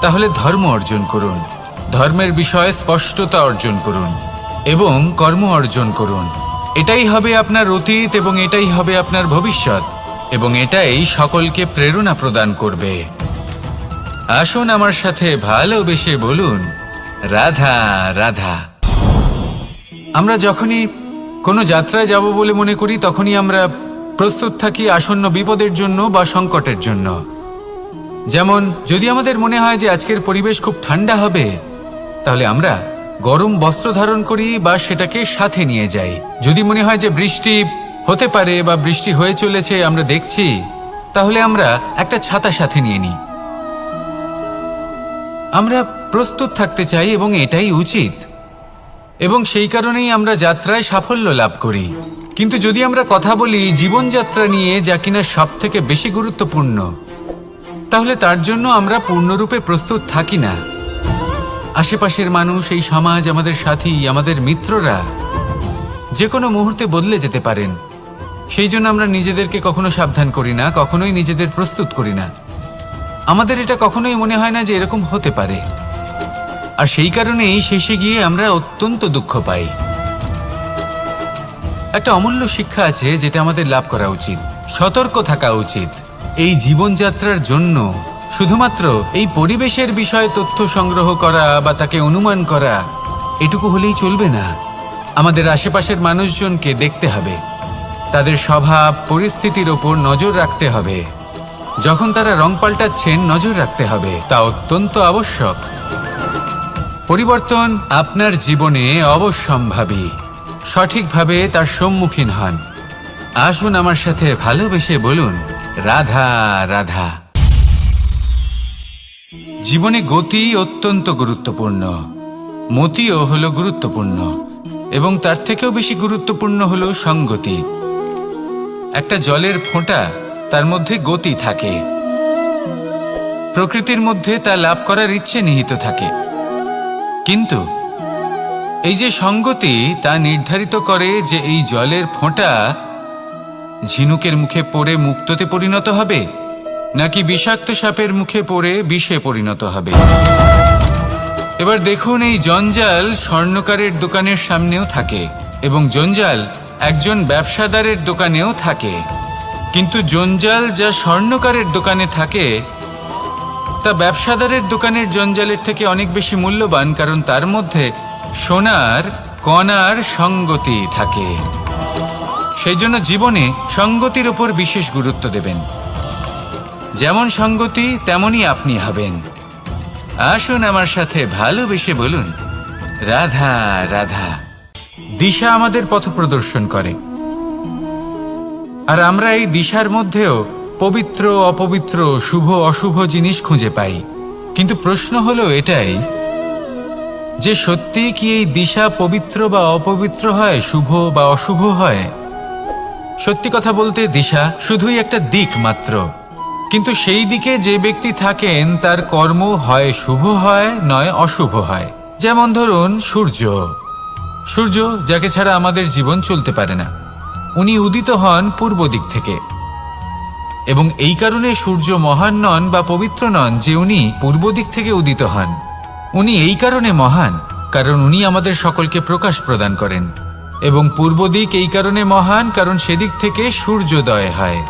তাহলে ধর্ম অর্জন করুন, ধর্মের বিষয়ে স্পষ্টতা অর্জন করুন এবং কর্ম অর্জন করুন। এটাই হবে আপনার অতীত এবং এটাই হবে আপনার ভবিষ্যৎ, এবং এটাই সকলকে প্রেরণা প্রদান করবে। আসুন আমার সাথে ভালোবেসে বলুন, রাধা রাধা। আমরা যখনই কোনো যাত্রায় যাব বলে মনে করি তখনই আমরা প্রস্তুত থাকি আসন্ন বিপদের জন্য বা সংকটের জন্য। যেমন যদি আমাদের মনে হয় যে আজকের পরিবেশ খুব ঠান্ডা হবে, তাহলে আমরা গরম বস্ত্র ধারণ করি বা সেটাকে সাথে নিয়ে যাই। যদি মনে হয় যে বৃষ্টি হতে পারে বা বৃষ্টি হয়ে চলেছে, আমরা দেখছি, তাহলে আমরা একটা ছাতা সাথে নিয়ে নিই। আমরা প্রস্তুত থাকতে চাই এবং এটাই উচিত, এবং সেই কারণেই আমরা যাত্রায় সাফল্য লাভ করি। কিন্তু যদি আমরা কথা বলি জীবনযাত্রা নিয়ে, যা কিনা সব থেকে বেশি গুরুত্বপূর্ণ, তাহলে তার জন্য আমরা পূর্ণরূপে প্রস্তুত থাকি না। আশেপাশের মানুষ, এই সমাজ, আমাদের সাথী, আমাদের মিত্ররা যে কোনো মুহূর্তে বদলে যেতে পারেন। সেই জন্য আমরা নিজেদেরকে কখনো সাবধান করি না, কখনোই নিজেদের প্রস্তুত করি না। আমাদের এটা কখনোই মনে হয় না যে এরকম হতে পারে, আর সেই কারণেই শেষে গিয়ে আমরা অত্যন্ত দুঃখ পাই। একটা অমূল্য শিক্ষা আছে যেটা আমাদের লাভ করা উচিত। সতর্ক থাকা উচিত। এই জীবনযাত্রার জন্য শুধুমাত্র এই পরিবেশের বিষয়ে তথ্য সংগ্রহ করা বা তাকে অনুমান করা এটুকু হলেই চলবে না। আমাদের আশেপাশের মানুষজনকে দেখতে হবে, তাদের স্বভাব পরিস্থিতির ওপর নজর রাখতে হবে। যখন তারা রং পাল্টাচ্ছেন নজর রাখতে হবে, তা অত্যন্ত আবশ্যক। পরিবর্তন আপনার জীবনে অবশ্যম্ভাবী। সঠিকভাবে তার সম্মুখীন হন। আসুন আমার সাথে ভালোবেসে বলুন, রাধা রাধা। জীবনে গতি অত্যন্ত গুরুত্বপূর্ণ, মতিও হলো গুরুত্বপূর্ণ, এবং তার থেকেও বেশি গুরুত্বপূর্ণ হলো সঙ্গতি। একটা জলের ফোঁটা, তার মধ্যে গতি থাকে। প্রকৃতির মধ্যে তা লাভ করার ইচ্ছে নিহিত থাকে, কিন্তু এই যে সঙ্গতি তা নির্ধারিত করে যে এই জলের ফোঁটা ঝিনুকের মুখে পড়ে মুক্তোতে পরিণত হবে নাকি বিষাক্ত সাপের মুখে পড়ে বিষে পরিণত হবে। এবার দেখুন, এই জঞ্জাল স্বর্ণকারের দোকানের সামনেও থাকে এবং জঞ্জাল একজন ব্যবসাদারের দোকানেও থাকে, কিন্তু জঞ্জাল যা স্বর্ণকারের দোকানে থাকে তা ব্যবসাদারের দোকানের জঞ্জালের থেকে অনেক বেশি মূল্যবান, কারণ তার মধ্যে সোনার কণার সঙ্গতি থাকে। সেই জন্য জীবনে সঙ্গতির উপর বিশেষ গুরুত্ব দেবেন। যেমন সঙ্গতি তেমনই আপনি হবেন। আসুন আমার সাথে ভালোবেসে বলুন, রাধা রাধা। দিশা আমাদের পথ প্রদর্শন করে, আর আমরা এই দিশার মধ্যেও পবিত্র অপবিত্র, শুভ অশুভ জিনিস খুঁজে পাই। কিন্তু প্রশ্ন হলো এটাই যে সত্যি কি এই দিশা পবিত্র বা অপবিত্র হয়, শুভ বা অশুভ হয়? সত্যি কথা বলতে দিশা শুধুই একটা দিক মাত্র, কিন্তু সেই দিকে যে ব্যক্তি থাকেন তার কর্ম হয় শুভ হয় নয় অশুভ হয়। যেমন ধরুন সূর্য, সূর্য যাকে ছাড়া আমাদের জীবন চলতে পারে না, উনি উদিত হন পূর্ব দিক থেকে, এবং এই কারণে সূর্য মহান নন বা পবিত্র নন যে উনি পূর্ব দিক থেকে উদিত হন। উনি এই কারণে মহান কারণ উনি আমাদের সকলকে প্রকাশ প্রদান করেন, এবং পূর্ব দিক এই কারণে মহান কারণ সেদিক থেকে সূর্যোদয় হয়।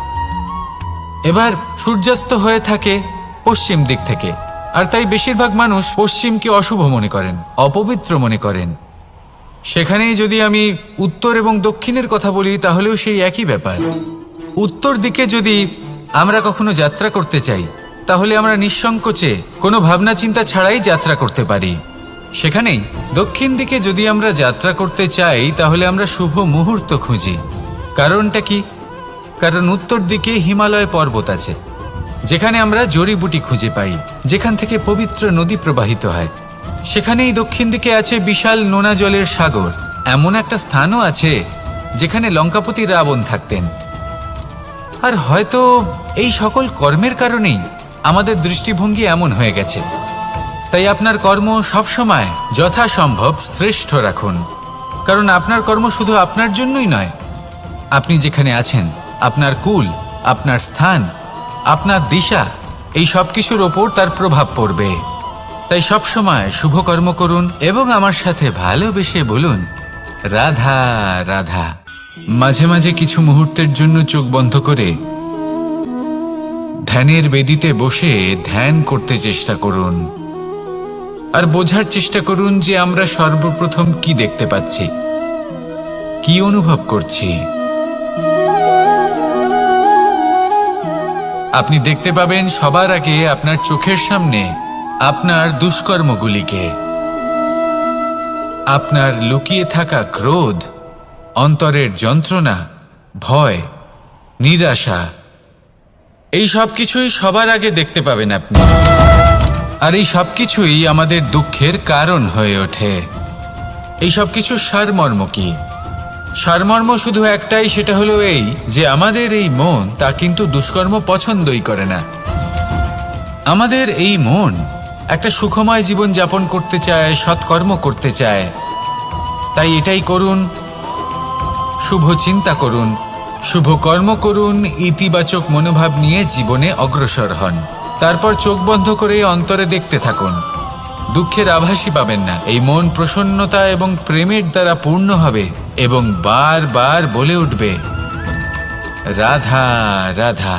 এবার সূর্যাস্ত হয়ে থাকে পশ্চিম দিক থেকে, আর তাই বেশিরভাগ মানুষ পশ্চিমকে অশুভ মনে করেন, অপবিত্র মনে করেন। সেখানেই যদি আমি উত্তর এবং দক্ষিণের কথা বলি তাহলেও সেই একই ব্যাপার। উত্তর দিকে যদি আমরা কখনো যাত্রা করতে চাই তাহলে আমরা নিঃসংকোচে কোনো ভাবনা চিন্তা ছাড়াই যাত্রা করতে পারি। সেখানেই দক্ষিণ দিকে যদি আমরা যাত্রা করতে চাই তাহলে আমরা শুভ মুহূর্ত খুঁজি। কারণটা কি? কারণ উত্তর দিকে হিমালয় পর্বত আছে, যেখানে আমরা জড়িবুটি খুঁজে পাই, যেখান থেকে পবিত্র নদী প্রবাহিত হয়। সেখানেই দক্ষিণ দিকে আছে বিশাল নোনা জলের সাগর। এমন একটা স্থানও আছে যেখানে লঙ্কাপতি রাবণ থাকতেন। আর হয়তো এই সকল কর্মের কারণেই আমাদের দৃষ্টিভঙ্গি এমন হয়ে গেছে। তাই আপনার কর্ম সবসময় যথাসম্ভব শ্রেষ্ঠ রাখুন, কারণ আপনার কর্ম শুধু আপনার জন্যই নয়। আপনি যেখানে আছেন, আপনার কুল, আপনার স্থান, আপনার দিশা, এই সব কিছুর ওপর তার প্রভাব পড়বে। তাই সবসময় শুভ কর্ম করুন এবং আমার সাথে ভালোবেসে বলুন, রাধা রাধা। মাঝে মাঝে কিছু মুহূর্তের জন্য চোখ বন্ধ করে ধ্যানের বেদিতে বসে ধ্যান করতে চেষ্টা করুন, আর বোঝার চেষ্টা করুন যে আমরা সর্বপ্রথম কি দেখতে পাচ্ছি, কি অনুভব করছি। আপনি দেখতে পাবেন সবার আগে আপনার চোখের সামনে আপনার দুষ্কর্মগুলিকে, আপনার লুকিয়ে থাকা ক্রোধ, অন্তরের যন্ত্রণা, ভয়, নিরাশা, এই সব কিছুই সবার আগে দেখতে পাবেন আপনি। আর এই সব কিছুই আমাদের দুঃখের কারণ হয়ে ওঠে। এই সব কিছুর সারমর্ম কি? সারমর্ম শুধু একটাই, সেটা হলো এই যে আমাদের এই মন তা কিন্তু দুষ্কর্ম পছন্দই করে না। আমাদের এই মন একটা সুখময় জীবন যাপন করতে চায়, সৎকর্ম করতে চায়। তাই এটাই করুন, শুভ চিন্তা করুন, শুভ কর্ম করুন, ইতিবাচক মনোভাব নিয়ে জীবনে অগ্রসর হন। তারপর চোখ বন্ধ করে অন্তরে দেখতে থাকুন, দুঃখের আভাসই পাবেন না। এই মন প্রসন্নতা এবং প্রেমের দ্বারা পূর্ণ হবে এবং বারবার বলে উঠবে, রাধা রাধা।